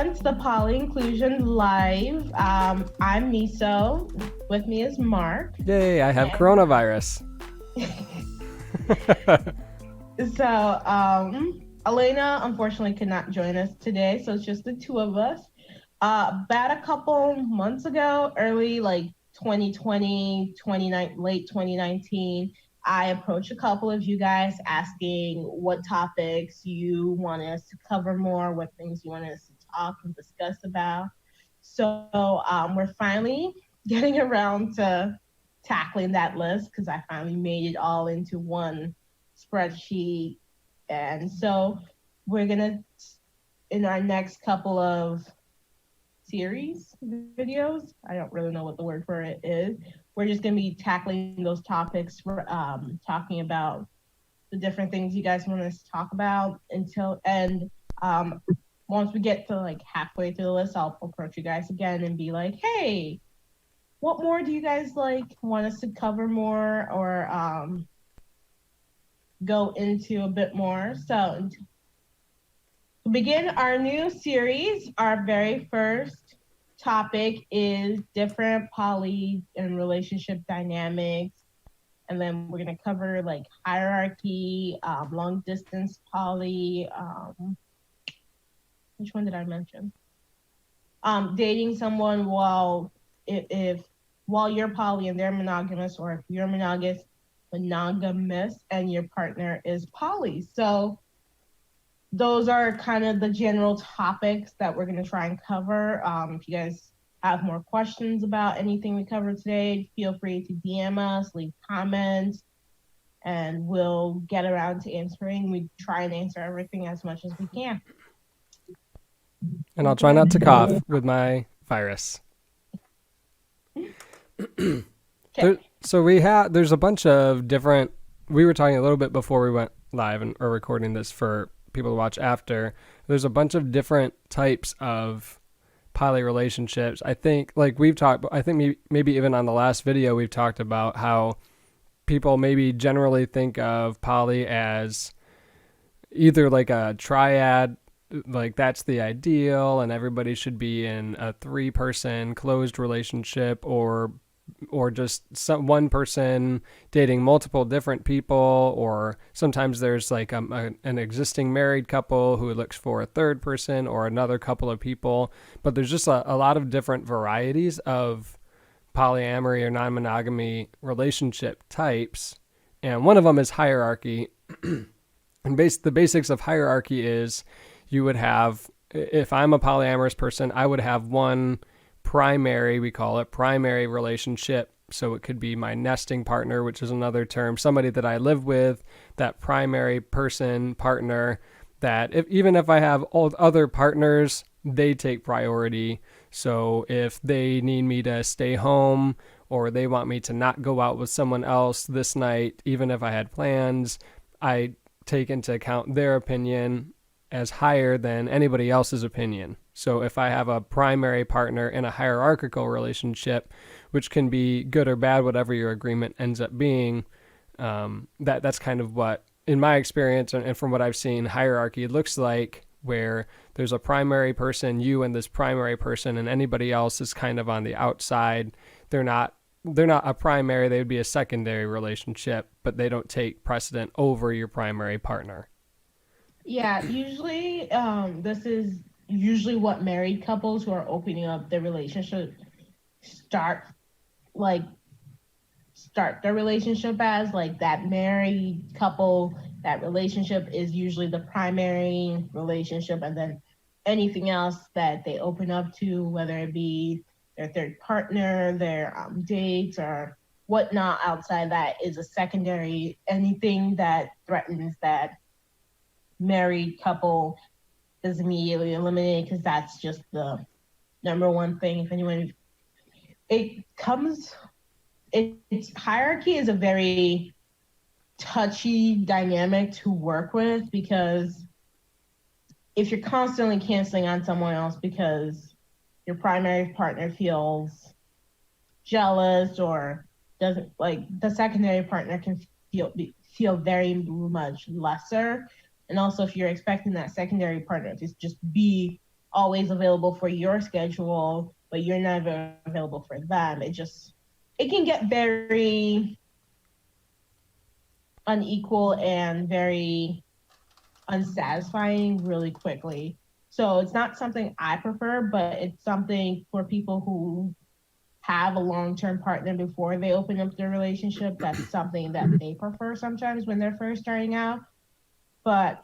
everyone to the Poly Inclusion Live. I'm Miso. With me is Mark. Yay, I have coronavirus. So, Elena unfortunately could not join us today, so it's just the two of us. About a couple months ago, early 2020, late 2019, I approached a couple of you guys asking what topics you wanted us to cover more, what things you wanted us to talk and discuss about. So we're finally getting around to tackling that list because I finally made it all into one spreadsheet. And so we're going to, in our next couple of series videos, I don't really know what the word for it is, we're just going to be tackling those topics for talking about the different things you guys want us to talk about once we get to halfway through the list, I'll approach you guys again and be like, hey, what more do you guys want us to cover more or go into a bit more? So to begin our new series, our very first topic is different poly and relationship dynamics. And then we're going to cover hierarchy, long distance poly. Which one did I mention? Dating someone while you're poly and they're monogamous, or if you're monogamous and your partner is poly. So those are kind of the general topics that we're going to try and cover. If you guys have more questions about anything we covered today, feel free to DM us, leave comments, and we'll get around to answering. We try and answer everything as much as we can. And I'll try not to cough with my virus. Okay. There's a bunch of different, we were talking a little bit before we went live or recording this for people to watch after. There's a bunch of different types of poly relationships. I think maybe even on the last video, we've talked about how people maybe generally think of poly as either like a triad, like that's the ideal and everybody should be in a 3-person closed relationship, or just one person dating multiple different people, or sometimes there's an existing married couple who looks for a third person or another couple of people. But there's just a lot of different varieties of polyamory or non-monogamy relationship types, and one of them is hierarchy. And the basics of hierarchy is you would have, if I'm a polyamorous person, I would have one primary, we call it primary relationship. So it could be my nesting partner, which is another term, somebody that I live with, that primary partner, that even if I have all other partners, they take priority. So if they need me to stay home or they want me to not go out with someone else this night, even if I had plans, I take into account their opinion as higher than anybody else's opinion. So if I have a primary partner in a hierarchical relationship, which can be good or bad, whatever your agreement ends up being, that's kind of what, in my experience and from what I've seen, hierarchy looks like, where there's a primary person, you and this primary person, and anybody else is kind of on the outside. They're not a primary, they would be a secondary relationship, but they don't take precedent over your primary partner. Yeah, usually this is usually what married couples who are opening up their relationship start their relationship as. That married couple, that relationship is usually the primary relationship, and then anything else that they open up to, whether it be their third partner, their dates or whatnot outside that, is a secondary. Anything that threatens that married couple is immediately eliminated, because that's just the number one thing. If anyone, hierarchy is a very touchy dynamic to work with, because if you're constantly canceling on someone else because your primary partner feels jealous or doesn't, the secondary partner can feel very much lesser. And also, if you're expecting that secondary partner to just be always available for your schedule, but you're never available for them. It can get very unequal and very unsatisfying really quickly. So it's not something I prefer, but it's something for people who have a long-term partner before they open up their relationship. That's something that they prefer sometimes when they're first starting out. But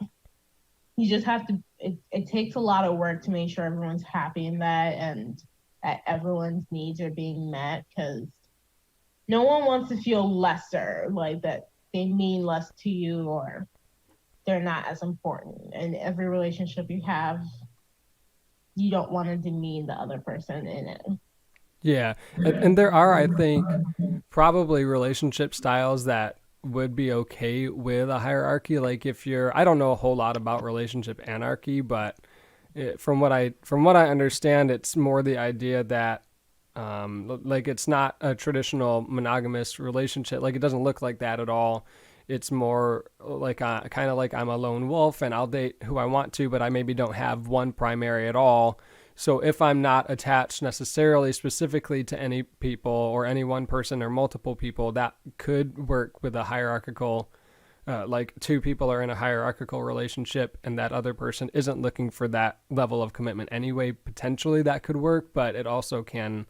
you just have to, it takes a lot of work to make sure everyone's happy in that and that everyone's needs are being met, because no one wants to feel lesser, like that they mean less to you or they're not as important. And every relationship you have, you don't want to demean the other person in it. Yeah. And there are, I think, probably relationship styles that would be okay with a hierarchy. Like if you're, I don't know a whole lot about relationship anarchy, but from what I understand, it's more the idea that like it's not a traditional monogamous relationship. Like it doesn't look like that at all. It's more like kind of like I'm a lone wolf and I'll date who I want to, but I maybe don't have one primary at all. So if I'm not attached necessarily specifically to any people or any one person or multiple people, that could work with a hierarchical, like two people are in a hierarchical relationship and that other person isn't looking for that level of commitment anyway. Potentially that could work, but it also can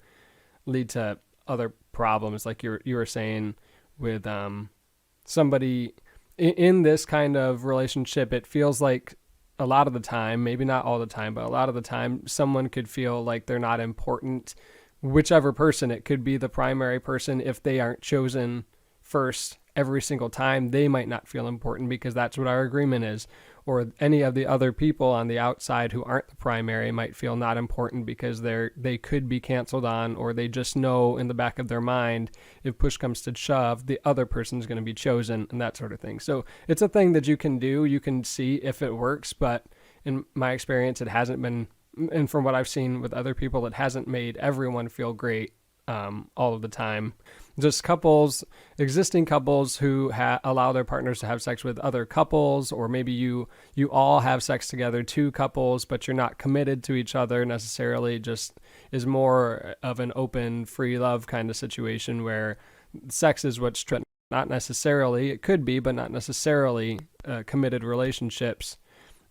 lead to other problems, like you were saying with somebody in this kind of relationship. It feels like a lot of the time, maybe not all the time, but a lot of the time, someone could feel like they're not important. Whichever person, it could be the primary person. If they aren't chosen first every single time, they might not feel important because that's what our agreement is. Or any of the other people on the outside who aren't the primary might feel not important because they could be canceled on, or they just know in the back of their mind, if push comes to shove, the other person's going to be chosen and that sort of thing. So it's a thing that you can do. You can see if it works, but in my experience, it hasn't been, and from what I've seen with other people, it hasn't made everyone feel great all of the time. Just existing couples who allow their partners to have sex with other couples, or maybe you all have sex together, two couples, but you're not committed to each other necessarily, just is more of an open, free love kind of situation where sex is what's not necessarily, it could be, but not necessarily committed relationships.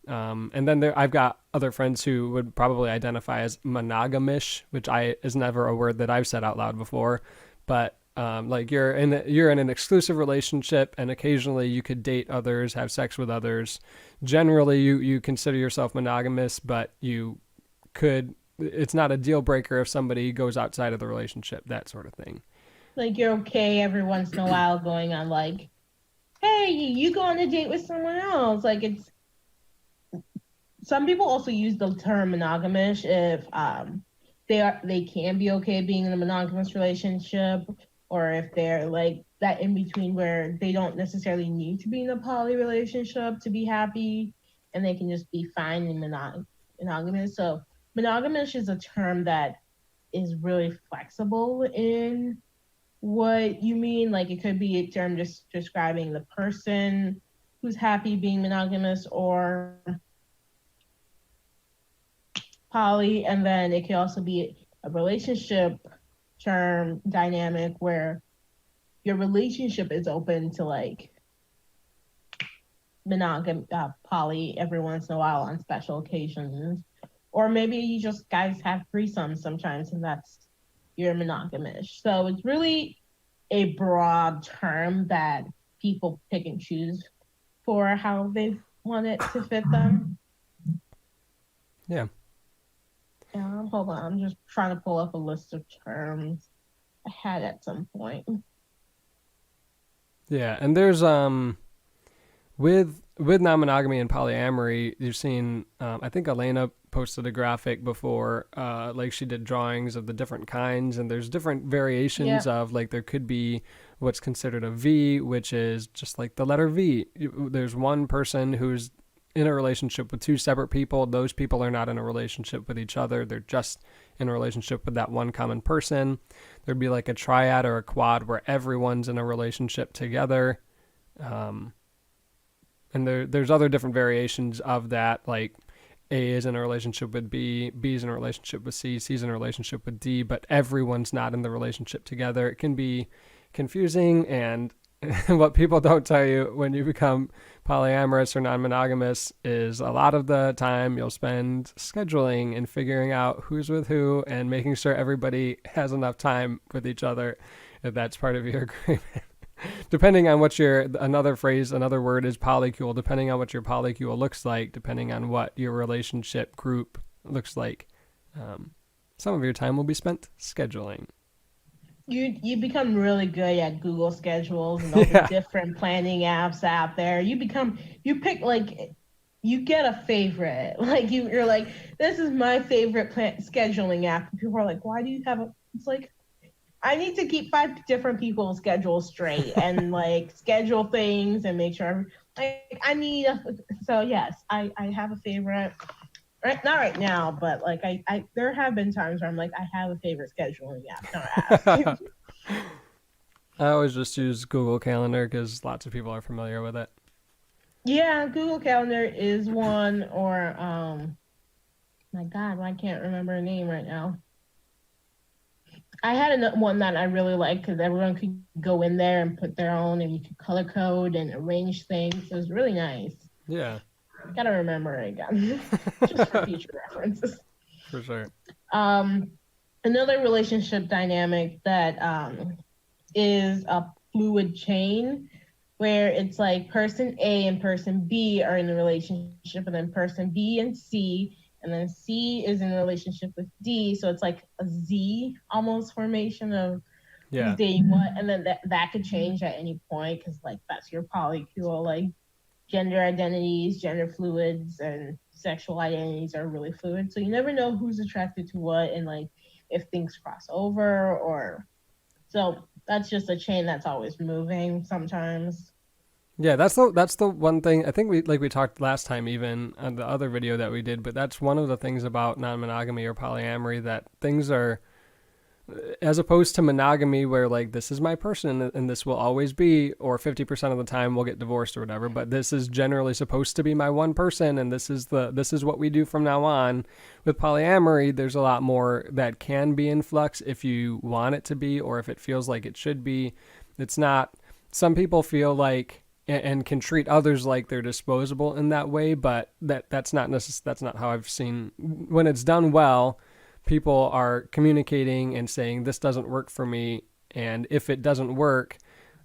And then I've got other friends who would probably identify as monogamish, which is never a word that I've said out loud before, but like you're in an exclusive relationship, and occasionally you could date others, have sex with others. Generally, you consider yourself monogamous, but it's not a deal breaker if somebody goes outside of the relationship, that sort of thing. Like you're okay every once in a while going on like, hey, you go on a date with someone else. Like it's, some people also use the term monogamish if they can be okay being in a monogamous relationship, or if they're like that in between where they don't necessarily need to be in a poly relationship to be happy, and they can just be fine in monogamous. So monogamish is a term that is really flexible in what you mean. Like it could be a term just describing the person who's happy being monogamous or poly, and then it can also be a relationship term dynamic where your relationship is open to like poly every once in a while on special occasions, or maybe you just guys have threesomes sometimes and that's your monogamish. So it's really a broad term that people pick and choose for how they want it to fit them. Yeah. Hold on, I'm just trying to pull up a list of terms I had at some point. Yeah, and there's with non-monogamy and polyamory, you've seen I think Elena posted a graphic before, like she did drawings of the different kinds, and there's different variations of, like, there could be what's considered a V, which is just like the letter V. There's one person who's in a relationship with two separate people. Those people are not in a relationship with each other. They're just in a relationship with that one common person. There'd be like a triad or a quad where everyone's in a relationship together. And there's other different variations of that. Like A is in a relationship with B, B is in a relationship with C, C is in a relationship with D, but everyone's not in the relationship together. It can be confusing, and what people don't tell you when you become polyamorous or non-monogamous is a lot of the time you'll spend scheduling and figuring out who's with who and making sure everybody has enough time with each other, if that's part of your agreement. Depending on what your, another phrase, another word is polycule, depending on what your polycule looks like, depending on what your relationship group looks like, some of your time will be spent scheduling. You become really good at Google schedules and all the different planning apps out there. You pick like you get a favorite. Like you're like, this is my favorite scheduling app. And people are like, why do you have a? It's like, I need to keep 5 different people's schedules straight and like schedule things and make sure. Like I need so yes, I have a favorite. Right, not right now, but like I there have been times where I'm like, I have a favorite scheduling app. Don't ask. I always just use Google Calendar because lots of people are familiar with it. Yeah, Google Calendar is one, or my God, I can't remember her name right now. I had one that I really liked because everyone could go in there and put their own, and you could color code and arrange things. It was really nice. Yeah. Gotta remember it again, just for future references. For sure. Another relationship dynamic that is a fluid chain where it's like person A and person B are in a relationship, and then person B and C, and then C is in a relationship with D. So it's like a Z almost formation of who's dating what, and then that could change at any point because like that's your polycule. Like gender identities, gender fluids, and sexual identities are really fluid. So you never know who's attracted to what, and like if things cross over or so. That's just a chain that's always moving sometimes. Yeah, that's the one thing I think we talked last time even on the other video that we did, but that's one of the things about non-monogamy or polyamory, that things are, as opposed to monogamy where like this is my person and this will always be, or 50% of the time we'll get divorced or whatever, but this is generally supposed to be my one person and this is what we do from now on. With polyamory, there's a lot more that can be in flux if you want it to be or if it feels like it should be. It's not, some people feel like and can treat others like they're disposable in that way, but that's not how I've seen when it's done well. People are communicating and saying this doesn't work for me, and if it doesn't work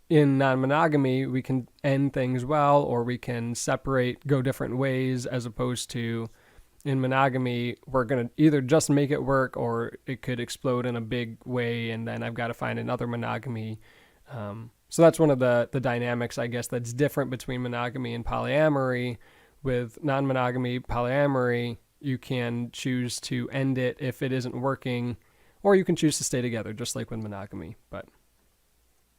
in non-monogamy, we can end things well, or we can separate, go different ways, as opposed to in monogamy we're going to either just make it work or it could explode in a big way and then I've got to find another monogamy. So that's one of the dynamics, I guess, that's different between monogamy and polyamory. With non-monogamy, polyamory, you can choose to end it if it isn't working, or you can choose to stay together, just like with monogamy. But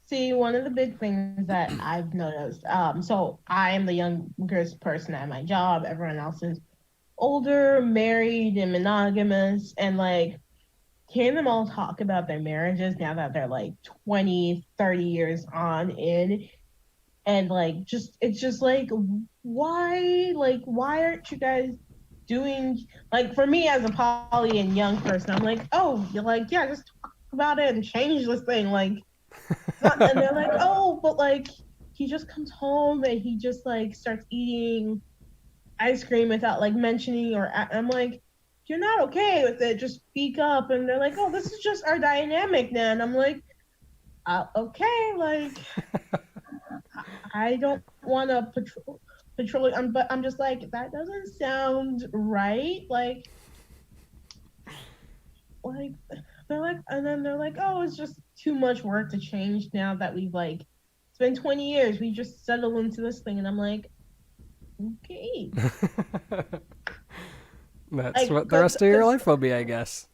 see, one of the big things that I've noticed, so I am the youngest person at my job. Everyone else is older, married, and monogamous, and like hearing them all talk about their marriages now that they're like 20, 30 years on in, and like it's just like why aren't you guys doing, like, for me as a poly and young person, I'm like, oh, you're like, yeah, just talk about it and change this thing, like, and they're like, oh, but like he just comes home and he just like starts eating ice cream without like mentioning, or I'm like, you're not okay with it, just speak up. And they're like, oh, this is just our dynamic now. And I'm like, okay, like I don't want to patrol, but I'm just like, that doesn't sound right. Like they're like, and then they're like, oh, it's just too much work to change now that we've like, it's been 20 years, we just settled into this thing. And I'm like, okay. That's like, what the rest of your life will be, I guess.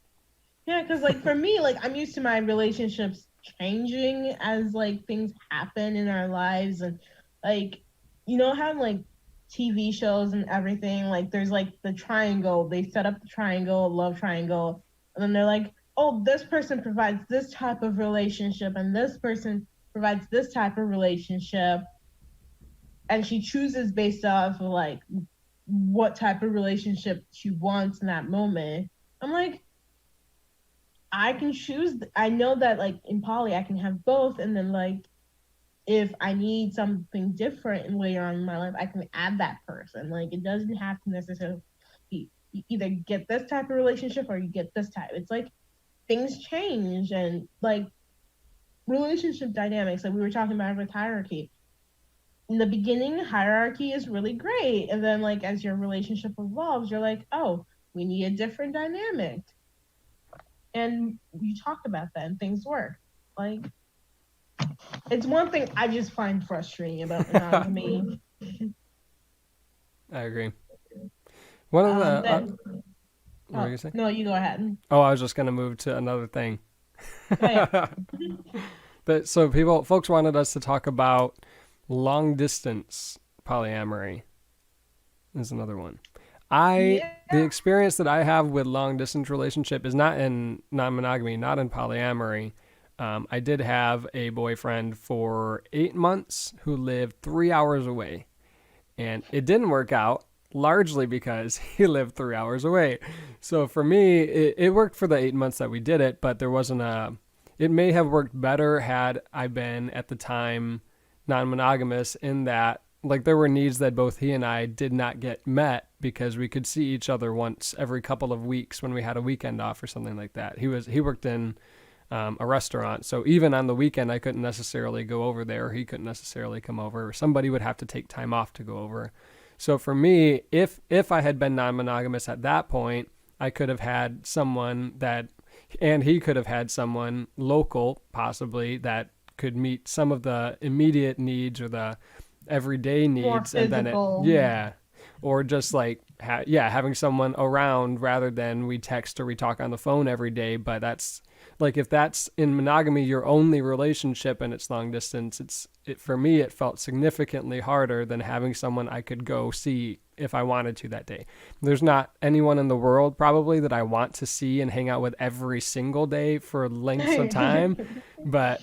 Yeah, because like for me, like I'm used to my relationships changing as like things happen in our lives, and like, you know how like TV shows and everything, like there's like the triangle, they set up the triangle, love triangle, and then they're like, oh, this person provides this type of relationship and this person provides this type of relationship, and she chooses based off of like what type of relationship she wants in that moment. I'm like, I can choose. I know that like in poly, I can have both, and then like if I need something different later on in my life, I can add that person. Like it doesn't have to necessarily be you either get this type of relationship or you get this type. It's like things change and like relationship dynamics. Like we were talking about with hierarchy. In the beginning, hierarchy is really great, and then like as your relationship evolves, you're like, oh, we need a different dynamic, and you talk about that, and things work. Like it's one thing I just find frustrating about monogamy. I agree. One of the Then what were you say? no, you go ahead. Oh, I was just gonna move to another thing. Oh yeah. But so folks wanted us to talk about long distance polyamory. Is another one. Yeah. The experience that I have with long distance relationship is not in non-monogamy, not in polyamory. I did have a boyfriend for 8 months who lived 3 hours away, and it didn't work out largely because he lived 3 hours away. So for me, it worked for the 8 months that we did it, but there wasn't a. It may have worked better had I been at the time non-monogamous, in that like there were needs that both he and I did not get met because we could see each other once every couple of weeks when we had a weekend off or something like that. He worked in a restaurant, so even on the weekend I couldn't necessarily go over there, or he couldn't necessarily come over, or somebody would have to take time off to go over. So for me, if I had been non-monogamous at that point, I could have had someone that, and he could have had someone local possibly that could meet some of the immediate needs or the everyday More needs, and then physical. or just like having someone around rather than we text or we talk on the phone every day. But that's like, if that's in monogamy your only relationship and it's long distance, for me it felt significantly harder than having someone I could go see if I wanted to that day. There's not anyone in the world probably that I want to see and hang out with every single day for lengths of time, but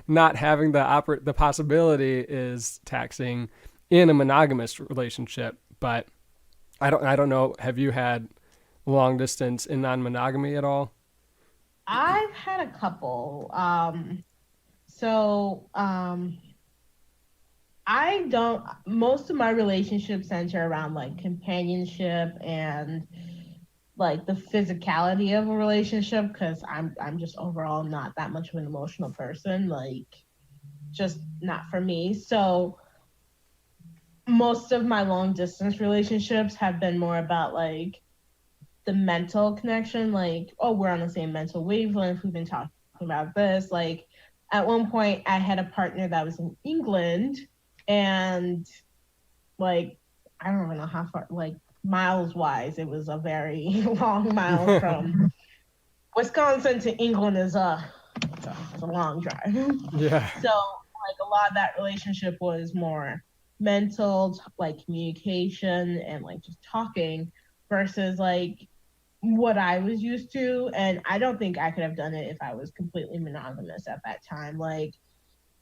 not having the possibility is taxing in a monogamous relationship. But I don't know. Have you had long distance in non-monogamy at all? I've had a couple. So I don't. Most of my relationships center around like companionship and like the physicality of a relationship because I'm just overall not that much of an emotional person. Like, just not for me. So most of my long distance relationships have been more about like the mental connection, like, oh, we're on the same mental wavelength, we've been talking about this. Like at one point I had a partner that was in England, and like I don't even know how far, like miles wise, it was a very long mile from Wisconsin to England is it's a long drive. Yeah. So like a lot of that relationship was more mental, like communication and like just talking versus like what I was used to. And I don't think I could have done it if I was completely monogamous at that time. Like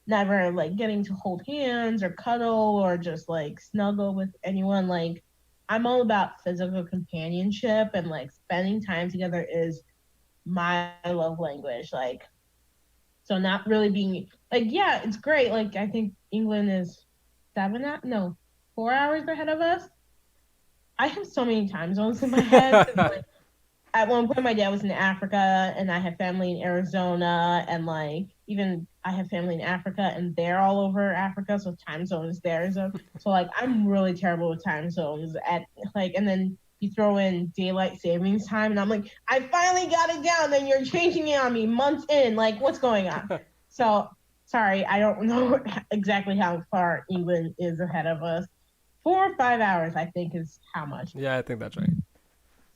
never like getting to hold hands or cuddle or just like snuggle with anyone. Like I'm all about physical companionship, and like spending time together is my love language. Like, so not really being like, yeah, it's great. Like I think England is 4 hours ahead of us. I have so many time zones in my head. Like, at one point, my dad was in Africa, and I have family in Arizona, and like even I have family in Africa, and they're all over Africa, so time zones there. So like I'm really terrible with time zones. At like, and then you throw in daylight savings time, and I'm like, I finally got it down. Then you're changing it on me months in. Like, what's going on? So sorry, I don't know exactly how far England is ahead of us. 4 or 5 hours, I think, is how much. Yeah, I think that's right.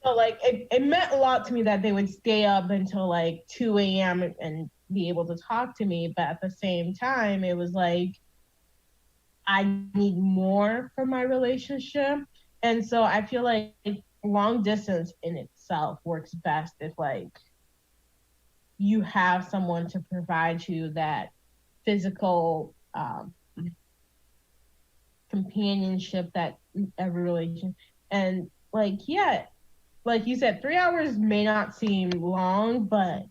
So like it meant a lot to me that they would stay up until like 2 a.m. and be able to talk to me. But at the same time, it was like I need more from my relationship. And so I feel like long distance in itself works best if like you have someone to provide you that physical companionship that every relation. And like, yeah, like you said, 3 hours may not seem long, but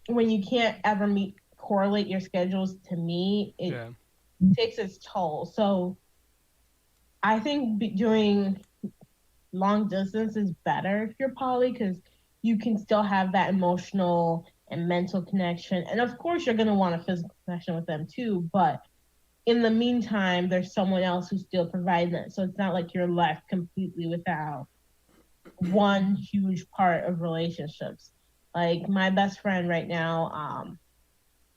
when you can't ever correlate your schedules to meet, it Yeah. takes its toll. So I think doing long distance is better if you're poly because you can still have that emotional and mental connection. And of course, you're going to want a physical connection with them too. But in the meantime, there's someone else who's still providing that. So it's not like you're left completely without one huge part of relationships. Like my best friend right now,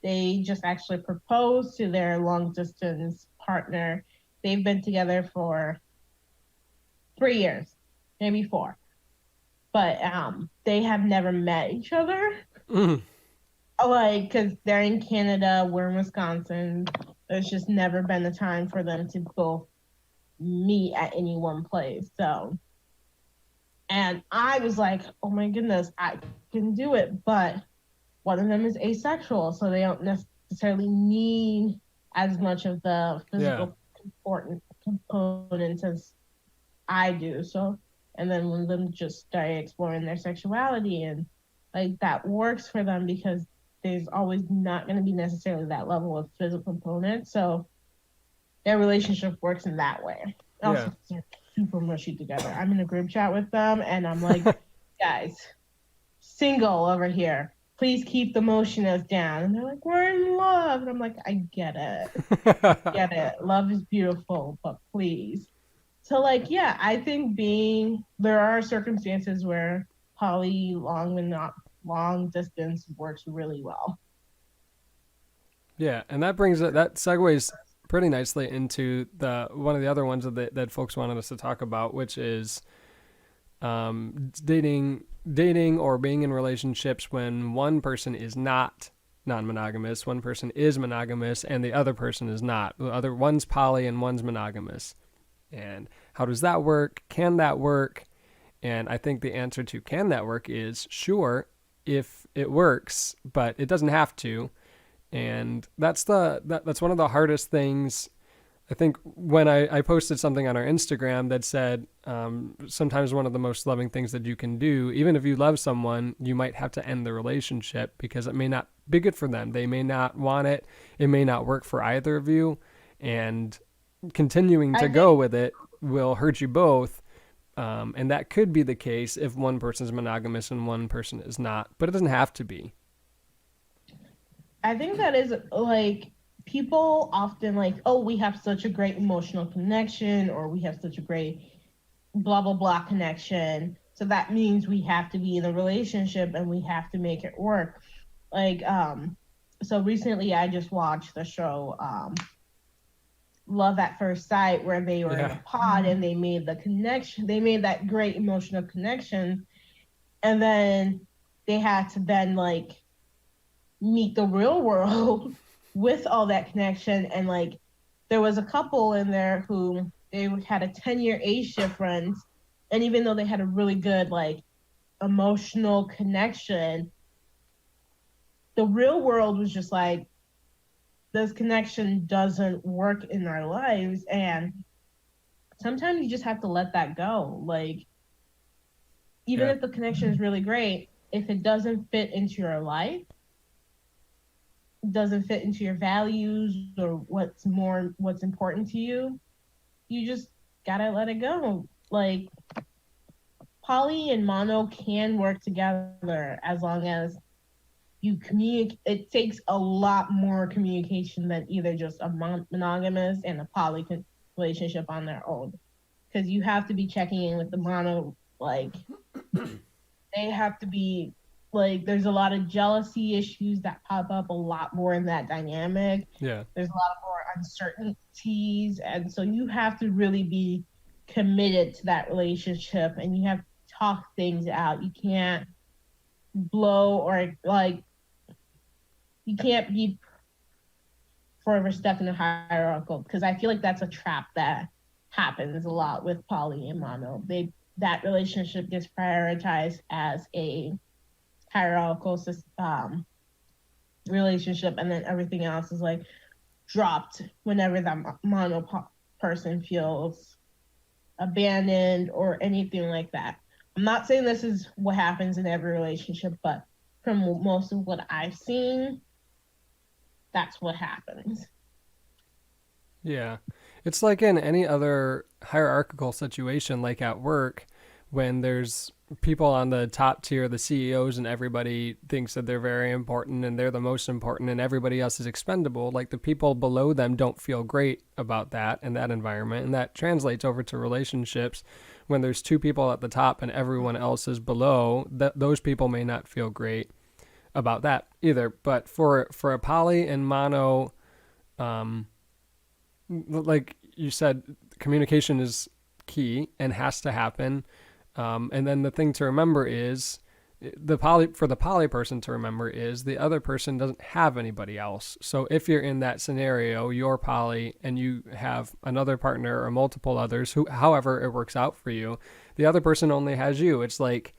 they just actually proposed to their long distance partner. They've been together for 3 years, maybe four, but they have never met each other. Mm. Like, because they're in Canada, we're in Wisconsin. There's just never been a time for them to both meet at any one place. So, and I was like, oh my goodness, I can do it. But one of them is asexual, so they don't necessarily need as much of the Yeah. physical important components as I do. So, and then one of them just started exploring their sexuality, and like that works for them because there's always not going to be necessarily that level of physical component. So their relationship works in that way. Yeah. Also, they're super mushy together. I'm in a group chat with them, and I'm like, guys, single over here. Please keep the motioners down. And they're like, we're in love. And I'm like, I get it. Get it. Love is beautiful, but please. So like, yeah, I think there are circumstances where poly long and not long distance works really well. Yeah, and that segues pretty nicely into the one of the other ones that folks wanted us to talk about, which is dating or being in relationships when one person is not non-monogamous, one person is monogamous, and the other person is not. The other one's poly and one's monogamous. And how does that work? Can that work? And I think the answer to can that work is sure if it works, but it doesn't have to. And that's one of the hardest things. I think when I posted something on our Instagram that said sometimes one of the most loving things that you can do, even if you love someone, you might have to end the relationship because it may not be good for them. They may not want it. It may not work for either of you. And continuing I to go think with it will hurt you both. And that could be the case if one person is monogamous and one person is not, but it doesn't have to be. I think that is like people often like, oh, we have such a great emotional connection or we have such a great blah blah blah connection. So that means we have to be in a relationship and we have to make it work. Like so recently I just watched the show Love at First Sight where they were in Yeah. a pod and they made the connection. They made that great emotional connection and then they had to then like meet the real world with all that connection and like there was a couple in there who they had a 10-year age difference and even though they had a really good like emotional connection the real world was just like this connection doesn't work in our lives and sometimes you just have to let that go like even Yeah. if the connection is really great if it doesn't fit into your life doesn't fit into your values or what's important to you, you just gotta let it go. Like poly and mono can work together as long as you communicate. It takes a lot more communication than either just a monogamous and a poly relationship on their own. Because you have to be checking in with the mono, like they have to be like there's a lot of jealousy issues that pop up a lot more in that dynamic. Yeah. There's a lot more uncertainties and so you have to really be committed to that relationship and you have to talk things out. You can't blow or like you can't be forever stuck in a hierarchical because I feel like that's a trap that happens a lot with poly and mono. That relationship gets prioritized as a hierarchical relationship, and then everything else is like dropped whenever that mono person feels abandoned or anything like that. I'm not saying this is what happens in every relationship, but from most of what I've seen, that's what happens. Yeah. It's like in any other hierarchical situation, like at work, when there's people on the top tier, the CEOs, and everybody thinks that they're very important and they're the most important and everybody else is expendable. Like the people below them don't feel great about that in that environment. And that translates over to relationships when there's two people at the top and everyone else is below, those people may not feel great about that either. But for a poly and mono, um, like you said, communication is key and has to happen. And then the thing to remember is for the poly person to remember is the other person doesn't have anybody else. So if you're in that scenario, you're poly and you have another partner or multiple others, who, however it works out for you, the other person only has you. It's like,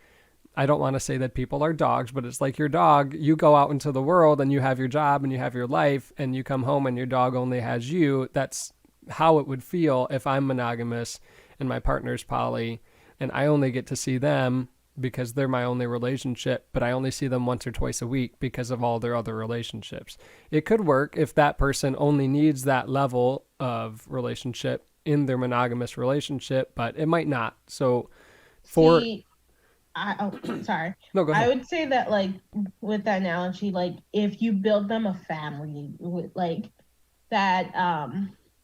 I don't want to say that people are dogs, but it's like your dog. You go out into the world and you have your job and you have your life and you come home and your dog only has you. That's how it would feel if I'm monogamous and my partner's poly and I only get to see them because they're my only relationship, but I only see them once or twice a week because of all their other relationships. It could work if that person only needs that level of relationship in their monogamous relationship, but it might not. So for See, sorry. no, go I ahead. would say that like with that analogy, like if you build them a family with like that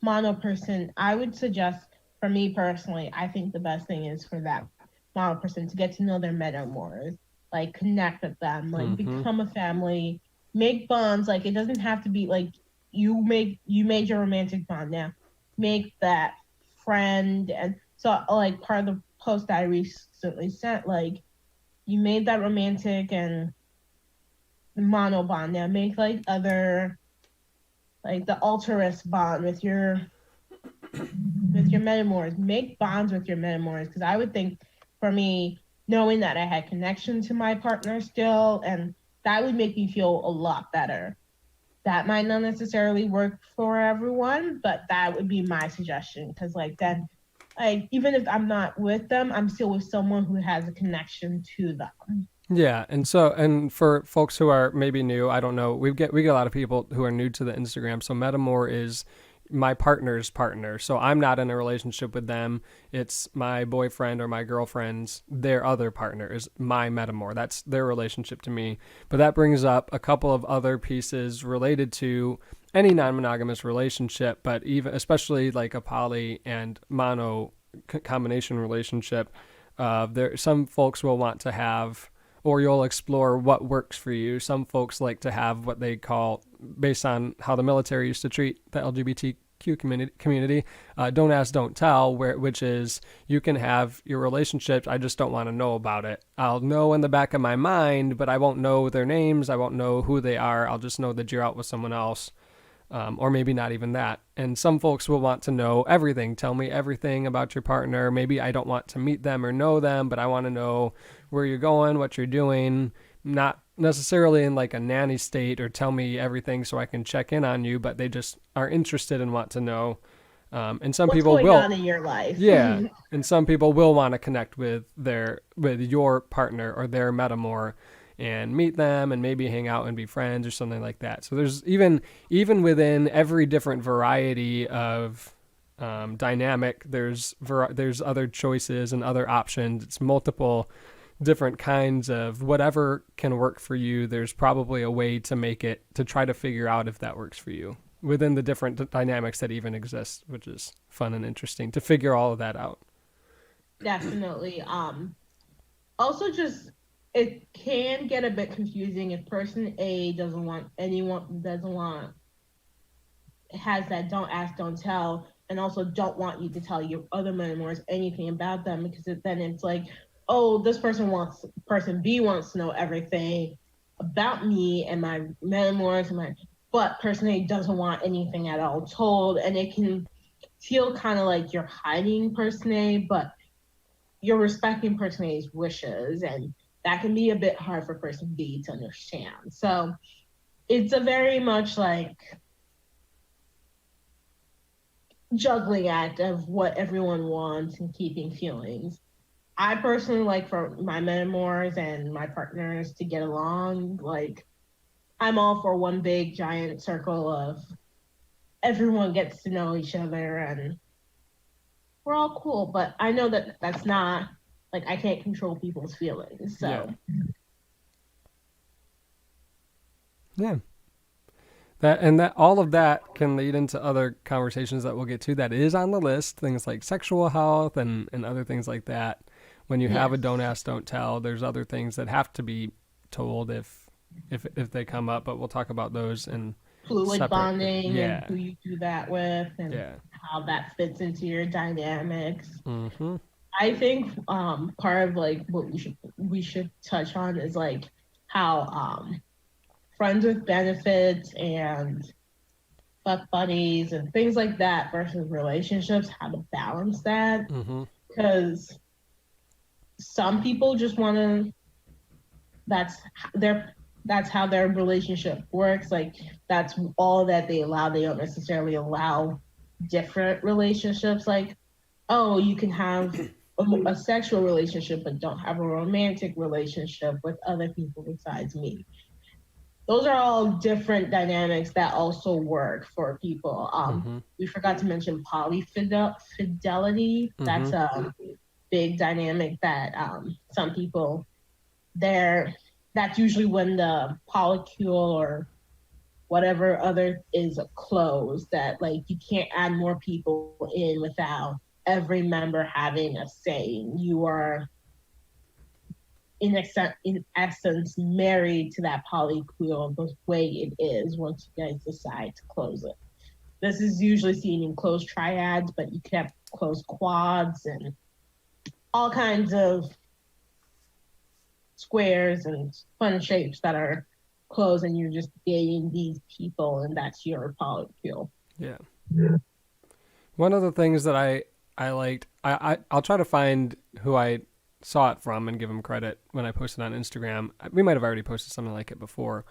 mono person, I would suggest for me personally, I think the best thing is for that mono person to get to know their metamors, like connect with them, like Mm-hmm. become a family, make bonds. Like it doesn't have to be like you made your romantic bond now. Make that friend and so like part of the post I recently sent, like you made that romantic and mono bond now. Make like other like the altruist bond with your metamors. Make bonds with your metamors because I would think for me, knowing that I had connection to my partner still, and that would make me feel a lot better. That might not necessarily work for everyone, but that would be my suggestion because like then like even if I'm not with them, I'm still with someone who has a connection to them. Yeah, and for folks who are maybe new, I don't know, we get a lot of people who are new to the Instagram. So Metamor is my partner's partner. So I'm not in a relationship with them. It's my boyfriend or my girlfriend's their other partner is my Metamor. That's their relationship to me. But that brings up a couple of other pieces related to any non-monogamous relationship, but even especially like a poly and mono combination relationship. There some folks will want to have or you'll explore what works for you. Some folks like to have what they call, based on how the military used to treat the LGBTQ community, don't ask, don't tell, which is you can have your relationships. I just don't want to know about it. I'll know in the back of my mind, but I won't know their names. I won't know who they are. I'll just know that you're out with someone else. Or maybe not even that. And some folks will want to know everything. Tell me everything about your partner. Maybe I don't want to meet them or know them, but I want to know where you're going, what you're doing. Not necessarily in like a nanny state or tell me everything so I can check in on you, but they just are interested and want to know. And some What's people going will, on in your life? yeah, and some people will want to connect with your partner or their metamor and meet them and maybe hang out and be friends or something like that. So there's even within every different variety of dynamic, there's other choices and other options. It's multiple different kinds of whatever can work for you. There's probably a way to make it to try to figure out if that works for you within the different dynamics that even exist, which is fun and interesting to figure all of that out. Definitely. Also just it can get a bit confusing if person A doesn't want has that don't ask, don't tell, and also don't want you to tell your other memoirs anything about them because then it's like, oh, person B wants to know everything about me and my memoirs and my but person A doesn't want anything at all told, and it can feel kind of like you're hiding person A, but you're respecting person A's wishes, and that can be a bit hard for person B to understand. So it's a very much like juggling act of what everyone wants and keeping feelings. I personally like for my memoirs and my partners to get along. Like, I'm all for one big giant circle of everyone gets to know each other and we're all cool. But I know that that's not, like, I can't control people's feelings. Yeah. So Yeah. That all of that can lead into other conversations that we'll get to that is on the list, things like sexual health and other things like that. When you have a yes, don't ask, don't tell, there's other things that have to be told if they come up, but we'll talk about those in fluid separate. bonding and Yeah. who you do that with and Yeah. how that fits into your dynamics. Mhm. I think part of like what we should touch on is like how friends with benefits and fuck buddies and things like that versus relationships, how to balance that. Mhm. Because some people just want to, that's their, that's how their relationship works. Like, that's all that they allow. They don't necessarily allow different relationships. Like, oh, you can have a sexual relationship but don't have a romantic relationship with other people besides me. Those are all different dynamics that also work for people. Mhm. We forgot to mention polyfidelity. That's Mhm. a big dynamic that some people, they're, that's usually when the polycule or whatever other is closed, that like you can't add more people in without every member having a say. You are in essence married to that polycule the way it is once you guys decide to close it. This is usually seen in closed triads, but you can have closed quads and all kinds of squares and fun shapes that are closed, and you're just dating these people, and that's your polycule. Yeah. One of the things that I liked, I'll try to find who I saw it from and give them credit when I posted on Instagram. We might have already posted something like it before,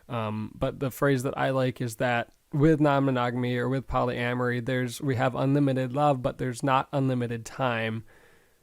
but the phrase that I like is that with non-monogamy or with polyamory, we have unlimited love, but there's not unlimited time.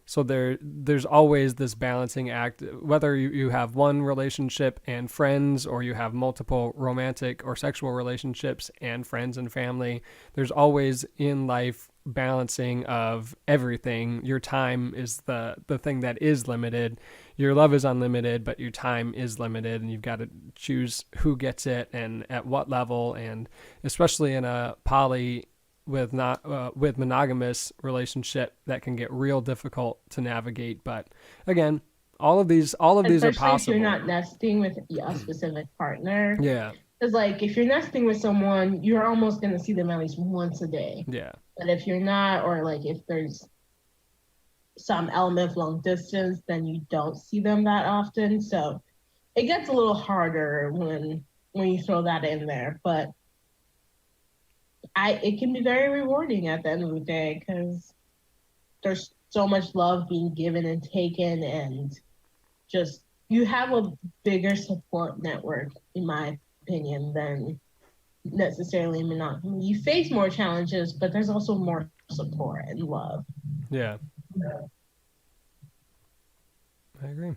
So there's always this balancing act, whether you have one relationship and friends or you have multiple romantic or sexual relationships and friends and family. There's always in life balancing of everything. Your time is the thing that is limited. Your love is unlimited, but your time is limited, and you've got to choose who gets it and at what level. And especially in a poly with not with monogamous relationship, that can get real difficult to navigate. But again, all of these are Especially if you're possible. not nesting with a specific partner. Yeah. Because, like, if you're nesting with someone, you're almost going to see them at least once a day. Yeah. But if you're not, or like if there's some element of long distance, then you don't see them that often. So it gets a little harder when you throw that in there. But it can be very rewarding at the end of the day because there's so much love being given and taken, and just you have a bigger support network, in my opinion, than necessarily monogamy. You face more challenges, but there's also more support and love. Yeah. I agree. I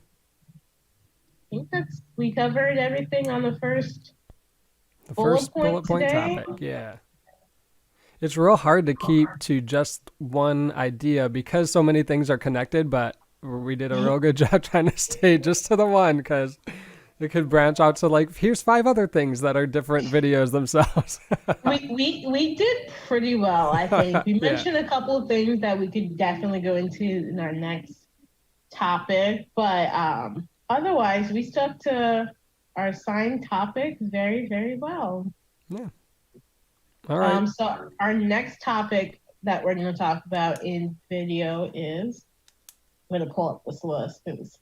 think that's, we covered everything on the first The bullet first point bullet point today. topic. Yeah. It's real hard to keep to just one idea because so many things are connected, but we did a real good job trying to stay just to the one because it could branch out to like, here's 5 other things that are different videos themselves. We did pretty well, I think. We Yeah. mentioned a couple of things that we could definitely go into in our next topic, but otherwise we stuck to our assigned topic very, very well. Yeah. All right. So our next topic that we're going to talk about in video is, I'm going to pull up this list because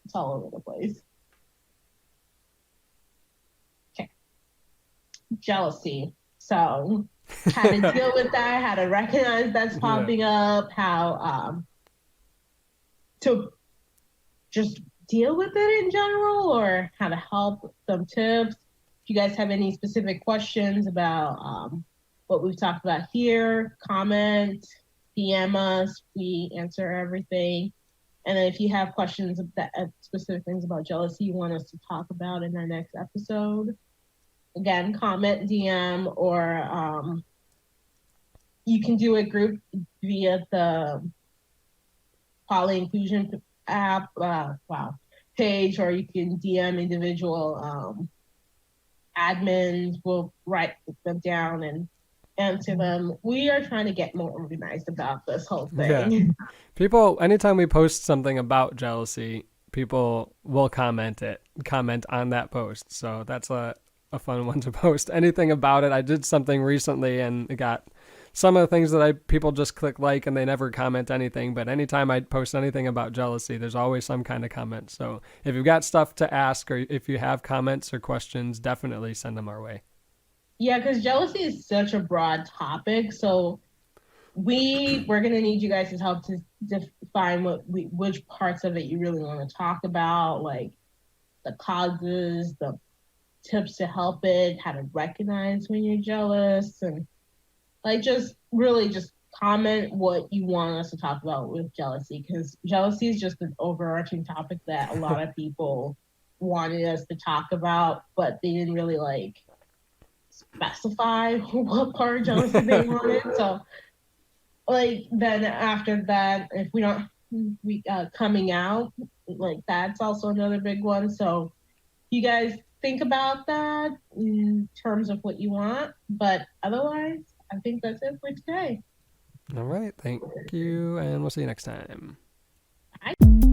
it's all over the place. Okay. Jealousy. So how to deal with that, how to recognize that's popping up, how to just deal with it in general, or how to help, some tips. If you guys have any specific questions about what we've talked about here, comment, DM us. We answer everything. And then if you have questions about specific things about jealousy you want us to talk about in our next episode, again, comment, DM, or you can do a group via the poly inclusion app page, or you can DM individual admins. Will write them down and answer them. We are trying to get more organized about this whole thing. Yeah. People, anytime we post something about jealousy, people will comment on that post. So that's a fun one to post. Anything about it. I did something recently and it got some of the things that people just click like and they never comment anything. But anytime I post anything about jealousy, there's always some kind of comment. So if you've got stuff to ask, or if you have comments or questions, definitely send them our way. Yeah, because jealousy is such a broad topic. So we're gonna need you guys' help to define which parts of it you really want to talk about, like the causes, the tips to help it, how to recognize when you're jealous, and like just really just comment what you want us to talk about with jealousy, because jealousy is just an overarching topic that a lot of people wanted us to talk about, but they didn't really like specify what part of jealousy they wanted. So like then after that, if we coming out, like that's also another big one. So you guys think about that in terms of what you want, but otherwise I think that's it for today. All right. Thank you. And we'll see you next time. Bye.